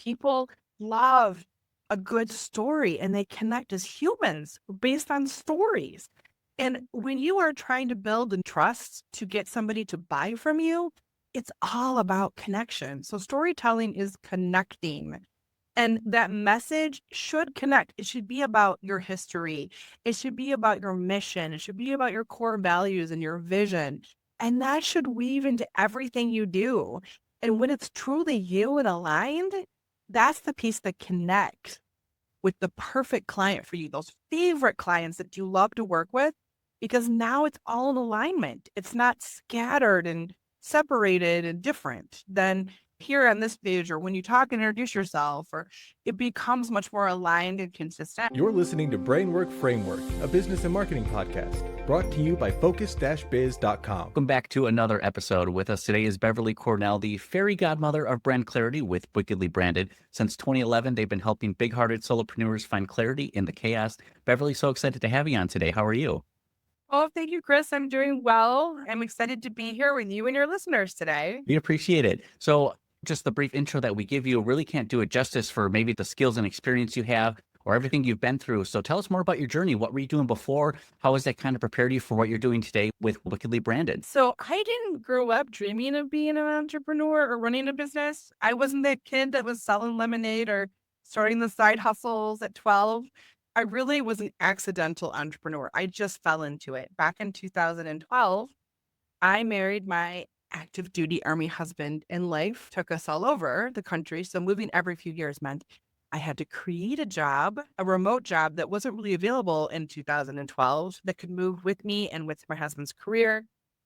People love a good story and they connect as humans based on stories. And when you are trying to build and trust to get somebody to buy from you, it's all about connection. So storytelling is connecting. And that message should connect. It should be about your history. It should be about your mission. It should be about your core values and your vision. And that should weave into everything you do. And when it's truly you and aligned, that's the piece that connects with the perfect client for you, those favorite clients that you love to work with, because now it's all in alignment. It's not scattered and separated and different than here on this page or when you talk and introduce yourself, or it becomes much more aligned and consistent. You're listening to Brainwork Framework, a business and marketing podcast brought to you by focus-biz.com. Welcome back to another episode. With us today is Beverly Cornell, the fairy godmother of brand clarity with Wickedly Branded. Since 2011, they've been helping big-hearted solopreneurs find clarity in the chaos. Beverly, so excited to have you on today. How are you? Oh, thank you, Chris. I'm doing well. I'm excited to be here with you and your listeners today. We appreciate it. So just the brief intro that we give you really can't do it justice for maybe the skills and experience you have or everything you've been through. So tell us more about your journey. What were you doing before? How has that kind of prepared you for what you're doing today with Wickedly Branded? So I didn't grow up dreaming of being an entrepreneur or running a business. I wasn't that kid that was selling lemonade or starting the side hustles at 12. I really was an accidental entrepreneur. I just fell into it. Back in 2012, I married my active duty Army husband, and life took us all over the country. So moving every few years meant I had to create a job, a remote job that wasn't really available in 2012 that could move with me and with my husband's career.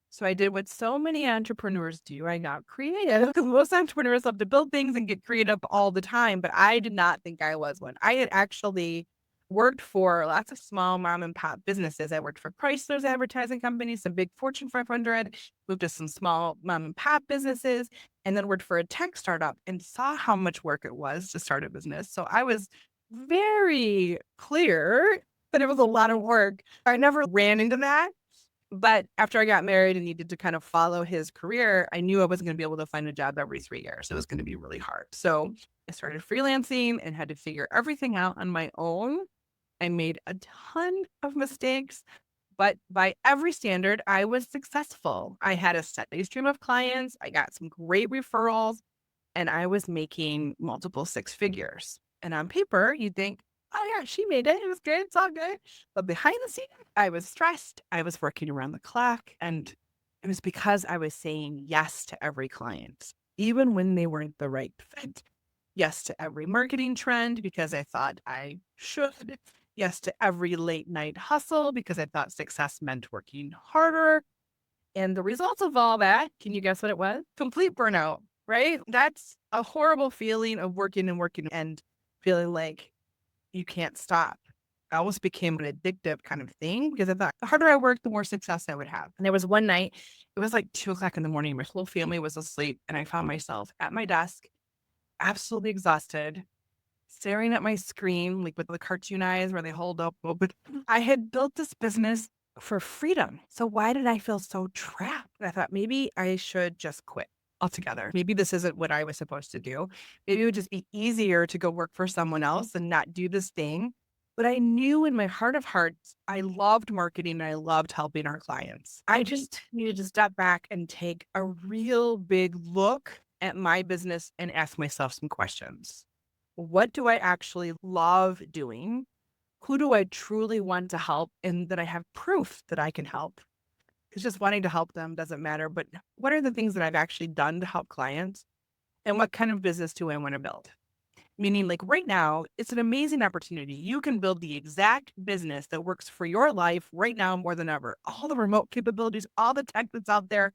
So I did what so many entrepreneurs do. I got creative because most entrepreneurs love to build things and get creative all the time, but I did not think I was one. I had actually worked for lots of small mom and pop businesses. I worked for Chrysler's advertising company, some big Fortune 500, moved to some small mom and pop businesses, and then worked for a tech startup and saw how much work it was to start a business. So I was very clear that it was a lot of work. I never ran into that. But after I got married and needed to kind of follow his career, I knew I wasn't going to be able to find a job every 3 years. It was going to be really hard. So I started freelancing and had to figure everything out on my own. I made a ton of mistakes, but by every standard, I was successful. I had a steady stream of clients. I got some great referrals, and I was making multiple six figures. And on paper, you'd think, oh yeah, she made it. It was good. It's all good. But behind the scenes, I was stressed. I was working around the clock. And it was because I was saying yes to every client, even when they weren't the right fit. Yes to every marketing trend because I thought I should. Yes to every late night hustle because I thought success meant working harder. And the results of all that, can you guess what it was? Complete burnout, right? That's a horrible feeling of working and working and feeling like you can't stop. I almost became an addictive kind of thing because I thought the harder I worked, the more success I would have. And there was one night, it was like 2 o'clock in the morning. My whole family was asleep. And I found myself at my desk, absolutely exhausted, staring at my screen, like with the cartoon eyes where they hold up. But I had built this business for freedom. So why did I feel so trapped? And I thought maybe I should just quit altogether. Maybe this isn't what I was supposed to do. Maybe it would just be easier to go work for someone else and not do this thing. But I knew in my heart of hearts, I loved marketing and I loved helping our clients. I just needed to step back and take a real big look at my business and ask myself some questions. What do I actually love doing? Who do I truly want to help? And that I have proof that I can help. Because just wanting to help them doesn't matter. But what are the things that I've actually done to help clients? And what kind of business do I want to build? Meaning, like right now, it's an amazing opportunity. You can build the exact business that works for your life right now more than ever. All the remote capabilities, all the tech that's out there.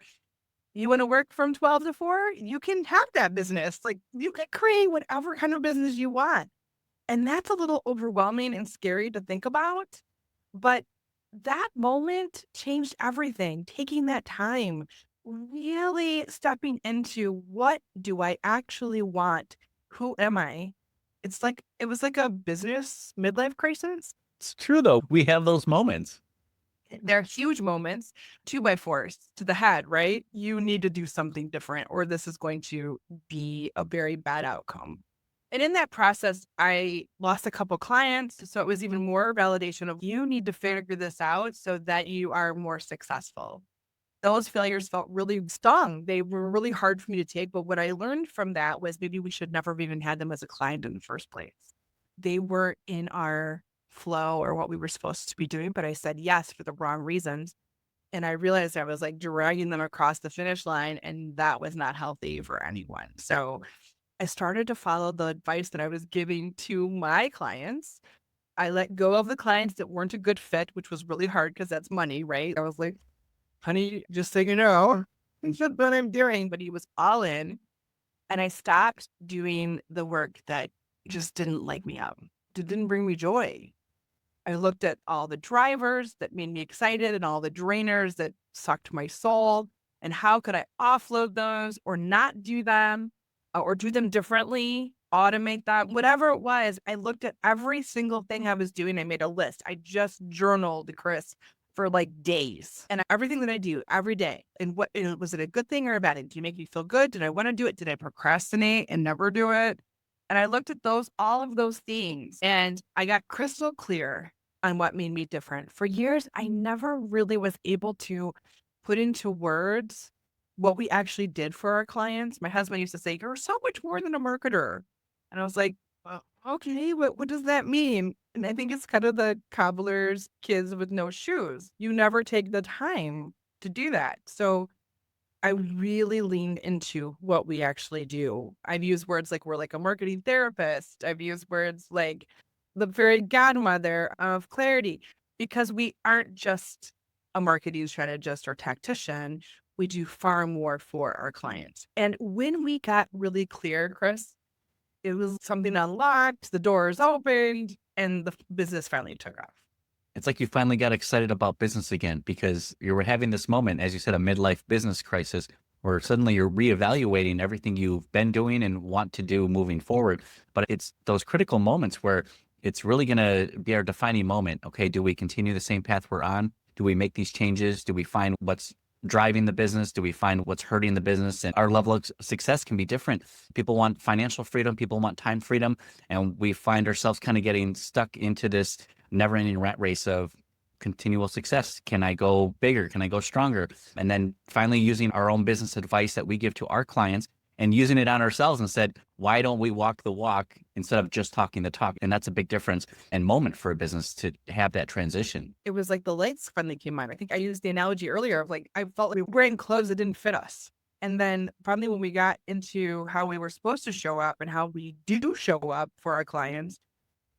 You want to work from 12 to 4? You can have that business. Like you can create whatever kind of business you want. And that's a little overwhelming and scary to think about. But that moment changed everything. Taking that time, really stepping into what do I actually want? Who am I? It was like a business midlife crisis. It's true, though. We have those moments. They're huge moments, 2x4s to the head, right? You need to do something different or this is going to be a very bad outcome. And in that process, I lost a couple clients. So it was even more validation of you need to figure this out so that you are more successful. Those failures felt really stung. They were really hard for me to take. But what I learned from that was maybe we should never have even had them as a client in the first place. They weren't in our flow or what we were supposed to be doing. But I said yes for the wrong reasons. And I realized I was like dragging them across the finish line, and that was not healthy for anyone. So I started to follow the advice that I was giving to my clients. I let go of the clients that weren't a good fit, which was really hard because that's money, right? I was like, honey, just so you know, that's what I'm doing. But he was all in. And I stopped doing the work that just didn't light me up, it didn't bring me joy. I looked at all the drivers that made me excited and all the drainers that sucked my soul. And how could I offload those or not do them or do them differently, automate that, whatever it was. I looked at every single thing I was doing. I made a list. I just journaled, Chris, for like days and everything that I do every day. And what was it a good thing or a bad thing? Did it make me feel good? Did I want to do it? Did I procrastinate and never do it? And I looked at all of those things, and I got crystal clear on what made me different. For years, I never really was able to put into words what we actually did for our clients. My husband used to say, "You're so much more than a marketer." And I was like, well, okay, what does that mean? And I think it's kind of the cobbler's kids with no shoes. You never take the time to do that. So I really lean into what we actually do. I've used words like we're like a marketing therapist. I've used words like the fairy godmother of clarity, because we aren't just a marketing strategist or tactician. We do far more for our clients. And when we got really clear, Chris, it was something unlocked, the doors opened, and the business finally took off. It's like you finally got excited about business again because you were having this moment, as you said, a midlife business crisis where suddenly you're reevaluating everything you've been doing and want to do moving forward. But it's those critical moments where it's really going to be our defining moment. Okay, do we continue the same path we're on? Do we make these changes? Do we find what's driving the business? Do we find what's hurting the business? And our level of success can be different. People want financial freedom. People want time freedom. And we find ourselves kind of getting stuck into this never-ending rat race of continual success. Can I go bigger? Can I go stronger? And then finally using our own business advice that we give to our clients and using it on ourselves and said, why don't we walk the walk instead of just talking the talk? And that's a big difference and moment for a business to have that transition. It was like the lights finally came on. I think I used the analogy earlier of like, I felt like we were wearing clothes that didn't fit us. And then finally, when we got into how we were supposed to show up and how we do show up for our clients,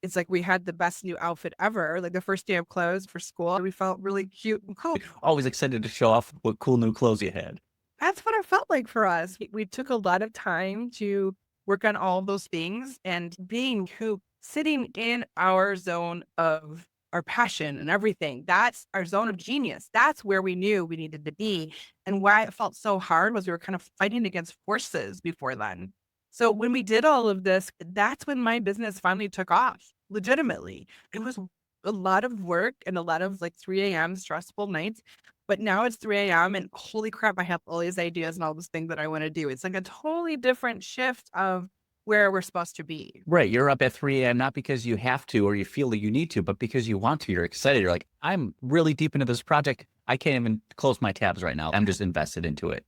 it's like we had the best new outfit ever. Like the first day of clothes for school, we felt really cute and cool. Always excited to show off what cool new clothes you had. That's what it felt like for us. We took a lot of time to work on all of those things, and sitting in our zone of our passion and everything. That's our zone of genius. That's where we knew we needed to be. And why it felt so hard was we were kind of fighting against forces before then. So when we did all of this, that's when my business finally took off, legitimately. It was a lot of work and a lot of like 3 a.m. stressful nights. But now it's 3 a.m. and holy crap, I have all these ideas and all these things that I want to do. It's like a totally different shift of where we're supposed to be. Right. You're up at 3 a.m. not because you have to or you feel that you need to, but because you want to. You're excited. You're like, I'm really deep into this project. I can't even close my tabs right now. I'm just invested into it.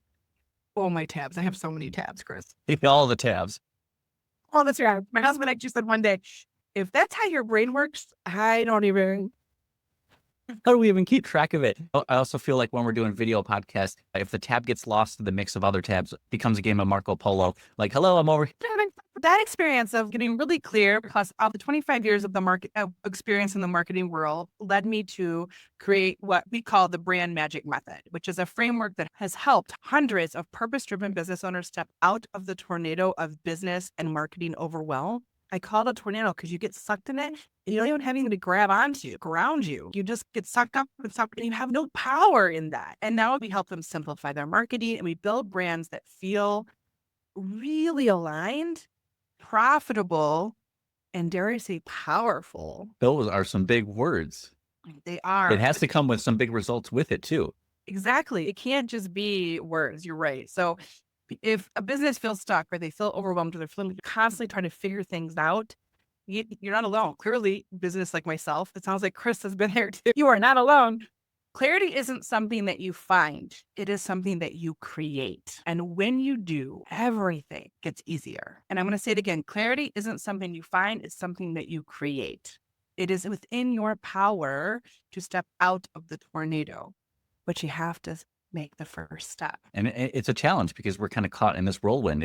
Oh, my tabs. I have so many tabs, Chris. All the tabs. Oh, that's right. My husband actually said one day, if that's how your brain works, I don't even. How do we even keep track of it? I also feel like when we're doing video podcasts, if the tab gets lost in the mix of other tabs, it becomes a game of Marco Polo. Like, hello, I'm over here. That experience of getting really clear, plus of the 25 years of the market experience in the marketing world, led me to create what we call the brand magic method, which is a framework that has helped hundreds of purpose-driven business owners step out of the tornado of business and marketing overwhelm. I call it a tornado because you get sucked in it and you don't even have anything to grab onto, ground you. You just get sucked up and you have no power in that. And now we help them simplify their marketing, and we build brands that feel really aligned, profitable, and dare I say powerful. Those are some big words. They are. It has to come with some big results with it too. Exactly. It can't just be words. You're right. So If a business feels stuck or they feel overwhelmed or they're feeling constantly trying to figure things out, you're not alone. Clearly, business like myself, it sounds like Chris has been there too. You are not alone. Clarity isn't something that you find. It is something that you create. And when you do, everything gets easier. And I'm going to say it again. Clarity isn't something you find. It's something that you create. It is within your power to step out of the tornado, but you have to make the first step. And it's a challenge because we're kind of caught in this whirlwind.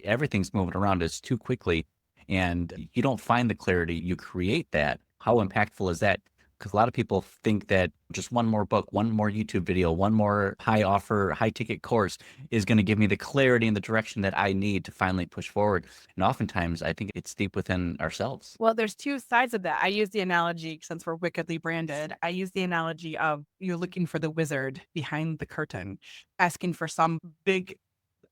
Everything's moving around us too quickly, and you don't find the clarity. You create that. How impactful is that? Because a lot of people think that just one more book, one more YouTube video, one more high offer, high ticket course is going to give me the clarity and the direction that I need to finally push forward. And oftentimes, I think it's deep within ourselves. Well, there's two sides of that. I use the analogy, since we're wickedly branded, I use the analogy of you're looking for the wizard behind the curtain, asking for some big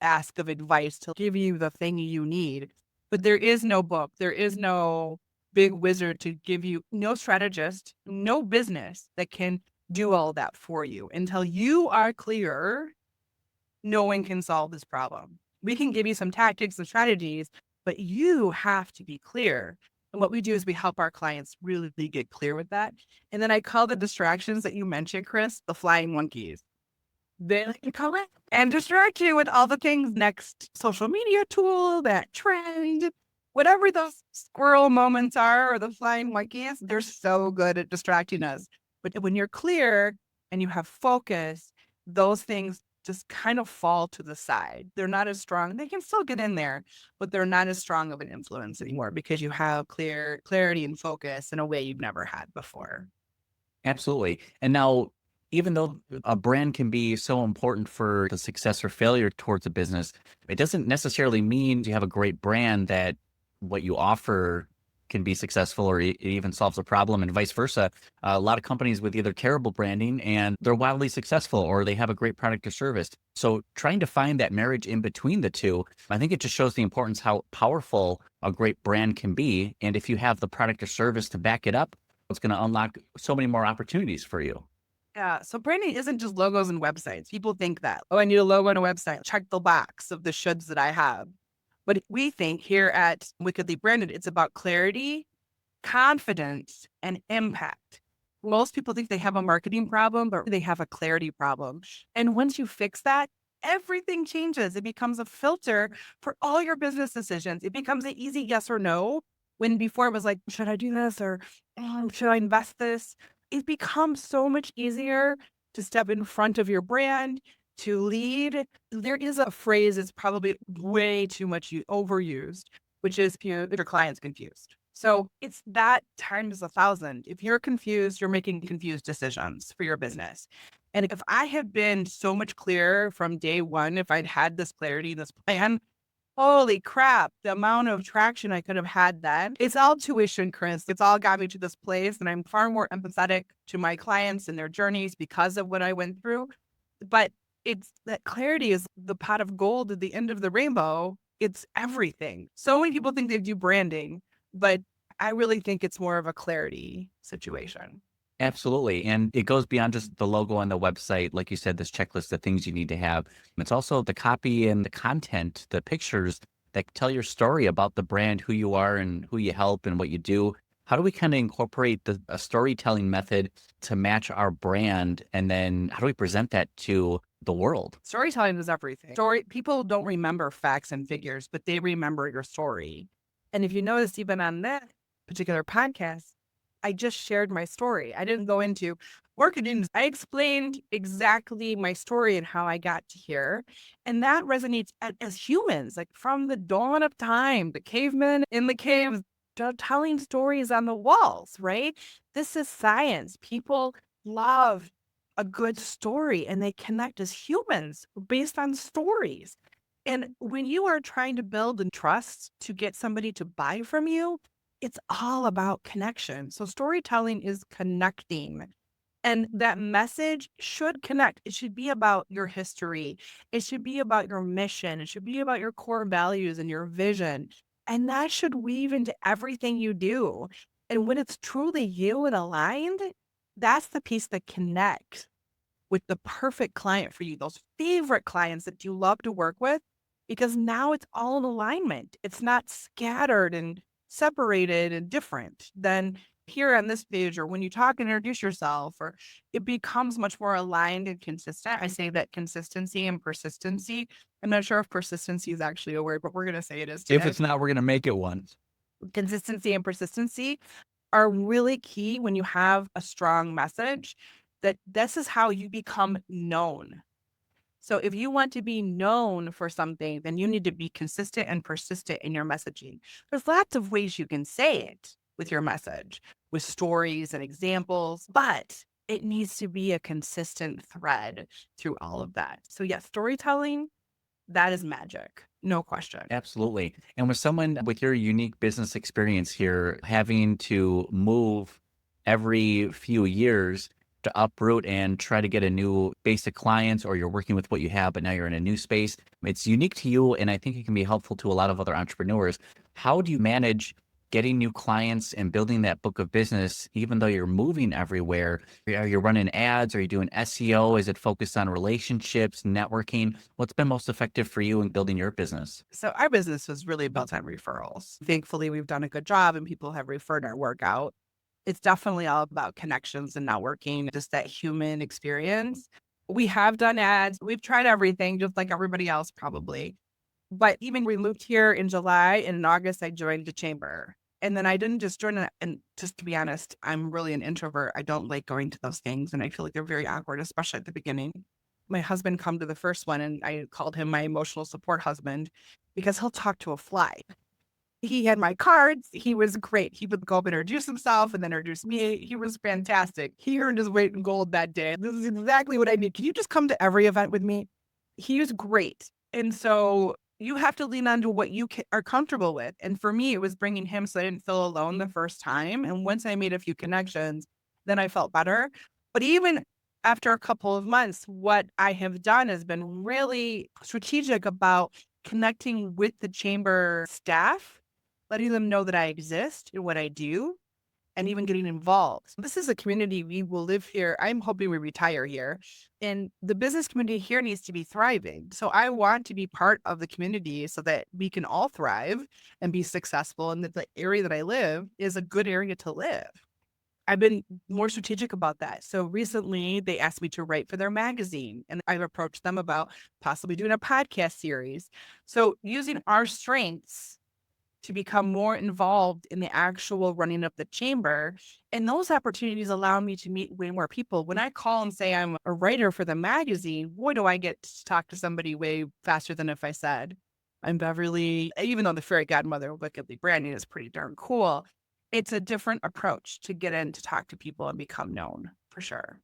ask of advice to give you the thing you need. But there is no book. There is no big wizard to give you, no strategist, no business that can do all that for you. Until you are clear, no one can solve this problem. We can give you some tactics and strategies, but you have to be clear. And what we do is we help our clients really get clear with that. And then I call the distractions that you mentioned, Chris, the flying monkeys. They like to call it and distract you with all the things, next social media tool, that trend, whatever those squirrel moments are or the flying monkeys, they're so good at distracting us. But when you're clear and you have focus, those things just kind of fall to the side. They're not as strong. They can still get in there, but they're not as strong of an influence anymore because you have clarity and focus in a way you've never had before. Absolutely. And now, even though a brand can be so important for the success or failure towards a business, it doesn't necessarily mean you have a great brand that what you offer can be successful or it even solves a problem, and vice versa. A lot of companies with either terrible branding and they're wildly successful, or they have a great product or service. So trying to find that marriage in between the two, I think it just shows the importance how powerful a great brand can be. And if you have the product or service to back it up, it's going to unlock so many more opportunities for you. Yeah. So branding isn't just logos and websites. People think that, oh, I need a logo and a website. Check the box of the shoulds that I have. But we think here at Wickedly Branded, it's about clarity, confidence, and impact. Most people think they have a marketing problem, but they have a clarity problem. And once you fix that, everything changes. It becomes a filter for all your business decisions. It becomes an easy yes or no. When before it was like, should I do this or should I invest this? It becomes so much easier to step in front of your brand, to lead. There is a phrase that's probably way too much overused, which is, your client's confused. So it's that times 1,000. If you're confused, you're making confused decisions for your business. And if I had been so much clearer from day one, if I'd had this clarity, this plan, holy crap, the amount of traction I could have had then. It's all tuition, Chris. It's all got me to this place. And I'm far more empathetic to my clients and their journeys because of what I went through. But it's that clarity is the pot of gold at the end of the rainbow. It's everything. So many people think they do branding, but I really think it's more of a clarity situation. Absolutely. And it goes beyond just the logo on the website. Like you said, this checklist of things you need to have. It's also the copy and the content, the pictures that tell your story about the brand, who you are and who you help and what you do. How do we kind of incorporate a storytelling method to match our brand? And then how do we present that to the world? Storytelling is everything. People don't remember facts and figures, but they remember your story. And if you notice, even on that particular podcast, I just shared my story. I didn't go into marketing. I explained exactly my story and how I got to here. And that resonates as humans, like from the dawn of time, the cavemen in the caves telling stories on the walls, right? This is science. People love a good story and they connect as humans based on stories. And when you are trying to build and trust to get somebody to buy from you, it's all about connection. So storytelling is connecting. And that message should connect. It should be about your history. It should be about your mission. It should be about your core values and your vision. And that should weave into everything you do. And when it's truly you and aligned, that's the piece that connects. with the perfect client for you, those favorite clients that you love to work with, because now it's all in alignment. It's not scattered and separated and different than here on this page or when you talk and introduce yourself, or it becomes much more aligned and consistent. I say that consistency and persistency. I'm not sure if persistency is actually a word, but we're going to say it is If today. it's not, we're going to make it one. Consistency and persistency are really key when you have a strong message, that this is how you become known. So if you want to be known for something, then you need to be consistent and persistent in your messaging. There's lots of ways you can say it with your message, with stories and examples, but it needs to be a consistent thread through all of that. So yes, storytelling, that is magic. No question. Absolutely. And with someone with your unique business experience here, having to move every few years to uproot and try to get a new base of clients, or you're working with what you have, but now you're in a new space, it's unique to you. And I think it can be helpful to a lot of other entrepreneurs. How do you manage getting new clients and building that book of business, even though you're moving everywhere? Are you running ads? Are you doing SEO? Is it focused on relationships, networking? What's been most effective for you in building your business? So our business was really built on referrals. Thankfully, we've done a good job and people have referred our work out. It's definitely all about connections and networking, just that human experience. We have done ads. We've tried everything, just like everybody else probably. But even we moved here in July, and in August, I joined the chamber. And then I didn't just join it. And just to be honest, I'm really an introvert. I don't like going to those things. And I feel like they're very awkward, especially at the beginning. My husband come to the first one, and I called him my emotional support husband because he'll talk to a fly. He had my cards. He was great. He would go up and introduce himself and then introduce me. He was fantastic. He earned his weight in gold that day. This is exactly what I need. Can you just come to every event with me? He was great. And so you have to lean on to what you are comfortable with. And for me, it was bringing him so I didn't feel alone the first time. And once I made a few connections, then I felt better. But even after a couple of months, what I have done has been really strategic about connecting with the chamber staff, letting them know that I exist and what I do, and even getting involved. This is a community. We will live here. I'm hoping we retire here. And the business community here needs to be thriving. So I want to be part of the community so that we can all thrive and be successful, and that the area that I live is a good area to live. I've been more strategic about that. So recently they asked me to write for their magazine, and I've approached them about possibly doing a podcast series. So using our strengths to become more involved in the actual running of the chamber. And those opportunities allow me to meet way more people. When I call and say I'm a writer for the magazine, boy, do I get to talk to somebody way faster than if I said I'm Beverly, even though the fairy godmother of Wickedly Branding is pretty darn cool. It's a different approach to get in to talk to people and become known, for sure.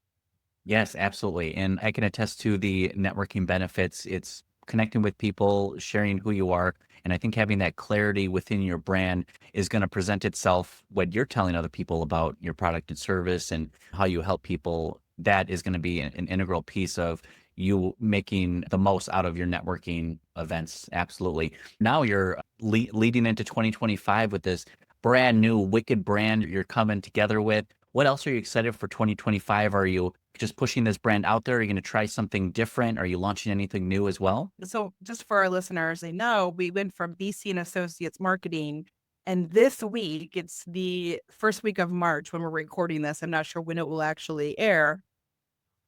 Yes, absolutely. And I can attest to the networking benefits. It's connecting with people, sharing who you are. And I think having that clarity within your brand is going to present itself when you're telling other people about your product and service and how you help people. That is going to be an integral piece of you making the most out of your networking events. Absolutely. Now you're leading into 2025 with this brand new wicked brand you're coming together with. What else are you excited for 2025? Are you just pushing this brand out there? Are you going to try something different? Are you launching anything new as well? So just for our listeners, they know we went from BC and Associates Marketing, and this week, it's the first week of March when we're recording this. I'm not sure when it will actually air.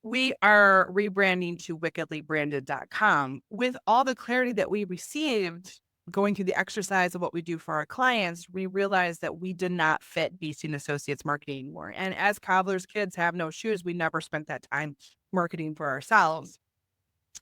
We are rebranding to wickedlybranded.com with all the clarity that we received going through the exercise of what we do for our clients. We realized that we did not fit BC and Associates Marketing anymore. And as cobbler's kids have no shoes, we never spent that time marketing for ourselves.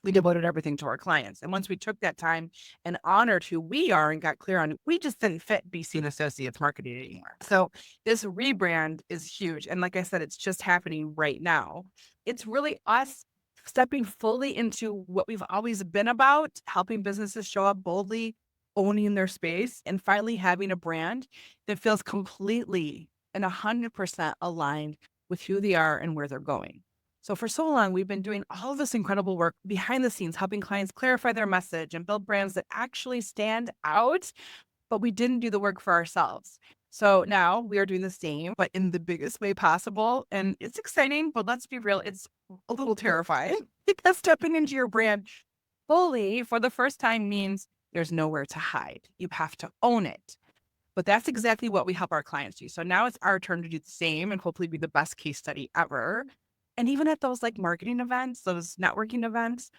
We devoted everything to our clients. And once we took that time and honored who we are and got clear on, we just didn't fit BC and Associates Marketing anymore. So this rebrand is huge. And like I said, it's just happening right now. It's really us stepping fully into what we've always been about, helping businesses show up boldly, owning their space, and finally having a brand that feels completely and 100% aligned with who they are and where they're going. So for so long, we've been doing all of this incredible work behind the scenes, helping clients clarify their message and build brands that actually stand out, but we didn't do the work for ourselves. So now we are doing the same, but in the biggest way possible. And it's exciting, but let's be real, it's a little terrifying because stepping into your brand fully for the first time means there's nowhere to hide. You have to own it. But that's exactly what we help our clients do. So now it's our turn to do the same and hopefully be the best case study ever. And even at those like marketing events, those networking events,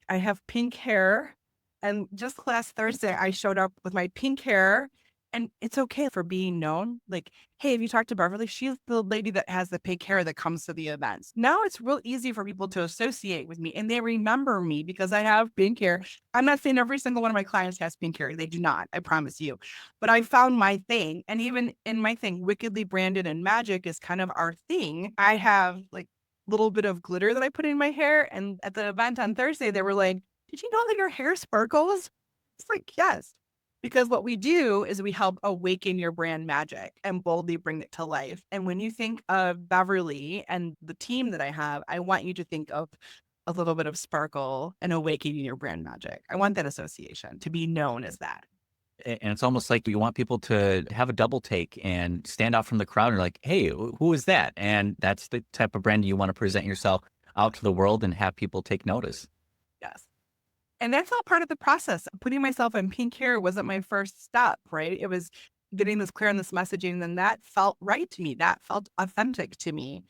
I have pink hair. And just last Thursday, I showed up with my pink hair. And it's okay for being known. Like, hey, have you talked to Beverly? She's the lady that has the pink hair that comes to the events. Now it's real easy for people to associate with me and they remember me because I have pink hair. I'm not saying every single one of my clients has pink hair. They do not, I promise you. But I found my thing. And even in my thing, wickedly branded and magic is kind of our thing. I have like little bit of glitter that I put in my hair. And at the event on Thursday, they were like, did you know that your hair sparkles? It's like, yes. Because what we do is we help awaken your brand magic and boldly bring it to life. And when you think of Beverly and the team that I have, I want you to think of a little bit of sparkle and awakening your brand magic. I want that association to be known as that. And it's almost like you want people to have a double take and stand out from the crowd and like, hey, who is that? And that's the type of brand you want to present yourself out to the world and have people take notice. Yes. And that's all part of the process. Putting myself in pink hair wasn't my first step, right? It was getting this clear on this messaging. And that felt right to me. That felt authentic to me.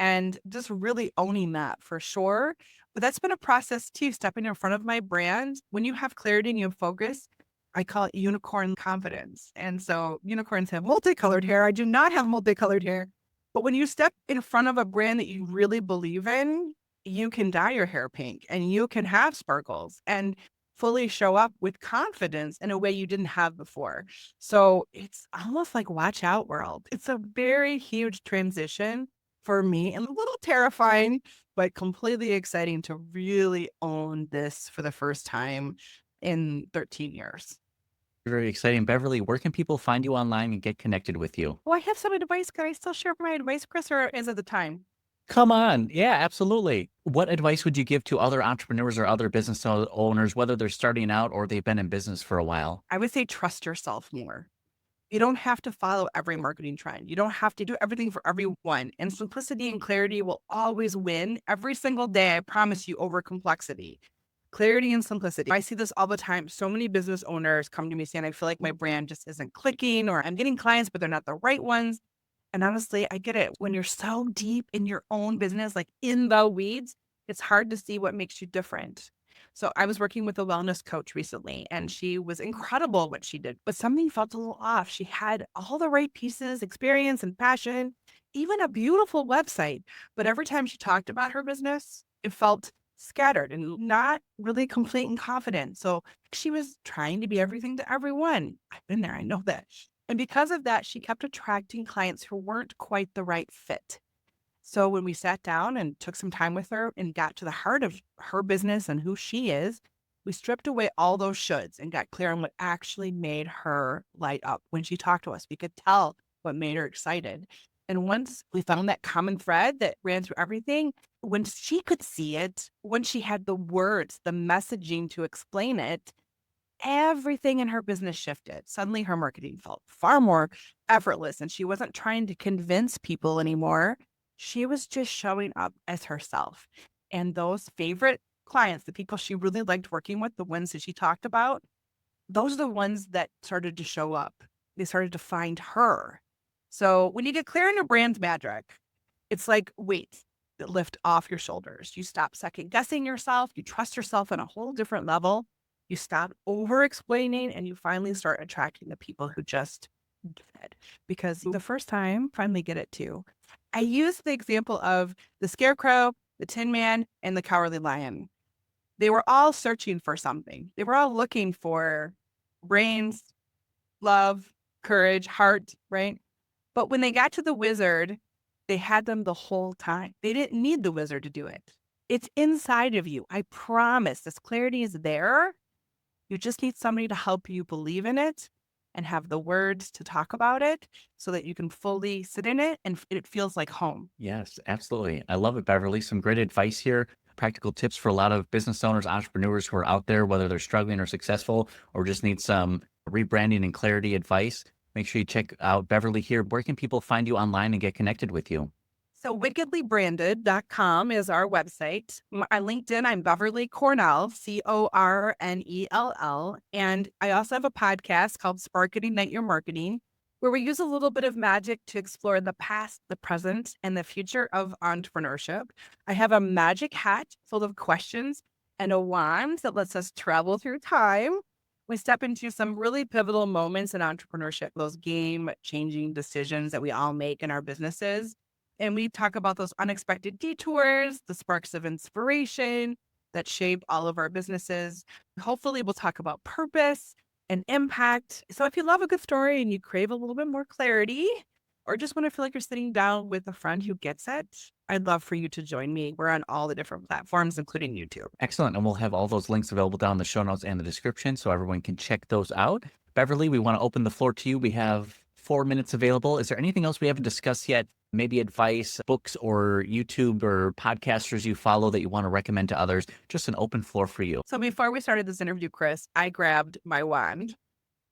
And just really owning that for sure. But that's been a process too, stepping in front of my brand. When you have clarity and you have focus, I call it unicorn confidence. And so unicorns have multicolored hair. I do not have multicolored hair. But when you step in front of a brand that you really believe in, you can dye your hair pink and you can have sparkles and fully show up with confidence in a way you didn't have before. So it's almost like watch out world. It's a very huge transition for me and a little terrifying, but completely exciting to really own this for the first time in 13 years. Very exciting. Beverly, where can people find you online and get connected with you? Well, I have some advice. Can I still share my advice, Chris, or is it the time? Come on. Yeah, absolutely. What advice would you give to other entrepreneurs or other business owners, whether they're starting out or they've been in business for a while? I would say trust yourself more. You don't have to follow every marketing trend. You don't have to do everything for everyone. And simplicity and clarity will always win every single day. I promise you, over complexity. Clarity and simplicity. I see this all the time. So many business owners come to me saying, I feel like my brand just isn't clicking, or I'm getting clients, but they're not the right ones. And honestly, I get it. When you're so deep in your own business, like in the weeds, it's hard to see what makes you different. So I was working with a wellness coach recently and she was incredible at what she did, but something felt a little off. She had all the right pieces, experience and passion, even a beautiful website. But every time she talked about her business, it felt scattered and not really complete and confident. So she was trying to be everything to everyone. I've been there. I know that. And because of that, she kept attracting clients who weren't quite the right fit. So when we sat down and took some time with her and got to the heart of her business and who she is, we stripped away all those shoulds and got clear on what actually made her light up. When she talked to us, we could tell what made her excited. And once we found that common thread that ran through everything, when she could see it, when she had the words, the messaging to explain it, everything in her business shifted. Suddenly her marketing felt far more effortless and she wasn't trying to convince people anymore. She was just showing up as herself. And those favorite clients, the people she really liked working with, the ones that she talked about, those are the ones that started to show up. They started to find her. So when you get clear on your brand's magic, it's like weights that lift off your shoulders. You stop second guessing yourself. You trust yourself on a whole different level. You stop over explaining and you finally start attracting the people who just get it. Because the first time, finally get it too. I use the example of the scarecrow, the tin man, and the cowardly lion. They were all searching for something. They were all looking for brains, love, courage, heart, right? But when they got to the wizard, they had them the whole time. They didn't need the wizard to do it. It's inside of you. I promise this clarity is there. You just need somebody to help you believe in it and have the words to talk about it so that you can fully sit in it and it feels like home. Yes, absolutely. I love it, Beverly. Some great advice here. Practical tips for a lot of business owners, entrepreneurs who are out there, whether they're struggling or successful, or just need some rebranding and clarity advice. make sure you check out Beverly here. Where can people find you online and get connected with you? So wickedlybranded.com is our website. On LinkedIn, I'm Beverly Cornell, Cornell. And I also have a podcast called Spark and Ignite Your Marketing, where we use a little bit of magic to explore the past, the present, and the future of entrepreneurship. I have a magic hat full of questions and a wand that lets us travel through time. We step into some really pivotal moments in entrepreneurship, those game-changing decisions that we all make in our businesses. And we talk about those unexpected detours, the sparks of inspiration that shape all of our businesses. Hopefully, we'll talk about purpose and impact. So if you love a good story and you crave a little bit more clarity, or just want to feel like you're sitting down with a friend who gets it, I'd love for you to join me. We're on all the different platforms, including YouTube. Excellent. And we'll have all those links available down in the show notes and the description so everyone can check those out. Beverly, we want to open the floor to you. We have 4 minutes available. Is there anything else we haven't discussed yet? Maybe advice, books, or YouTube or podcasters you follow that you want to recommend to others? Just an open floor for you. So before we started this interview, Chris, I grabbed my wand.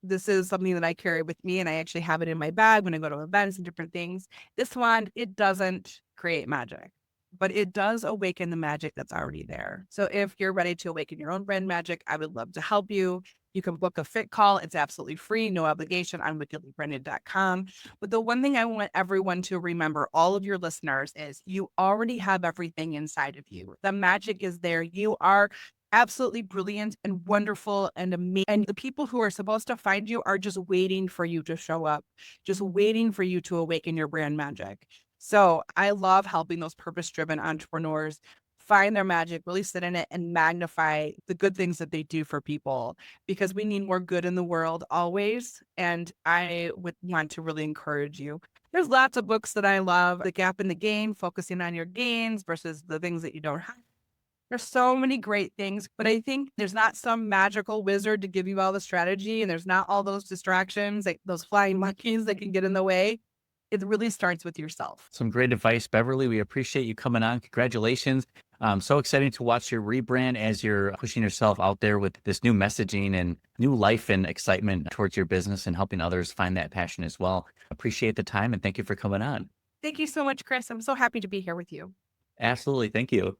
This is something that I carry with me, and I actually have it in my bag when I go to events and different things. This wand, it doesn't create magic, but it does awaken the magic that's already there. So if you're ready to awaken your own brand magic, I would love to help you. You can book a fit call. It's absolutely free, no obligation on wickedlybranded.com. But the one thing I want everyone to remember, all of your listeners, is you already have everything inside of you. The magic is there. You are absolutely brilliant and wonderful and amazing. And the people who are supposed to find you are just waiting for you to show up, just waiting for you to awaken your brand magic. So I love helping those purpose-driven entrepreneurs find their magic, really sit in it and magnify the good things that they do for people, because we need more good in the world always. And I would want to really encourage you. There's lots of books that I love. The Gap in the Gain, focusing on your gains versus the things that you don't have. There's so many great things, but I think there's not some magical wizard to give you all the strategy, and there's not all those distractions, like those flying monkeys that can get in the way. It really starts with yourself. Some great advice, Beverly. We appreciate you coming on. Congratulations. So exciting to watch your rebrand as you're pushing yourself out there with this new messaging and new life and excitement towards your business and helping others find that passion as well. Appreciate the time and thank you for coming on. Thank you so much, Chris. I'm so happy to be here with you. Absolutely. Thank you.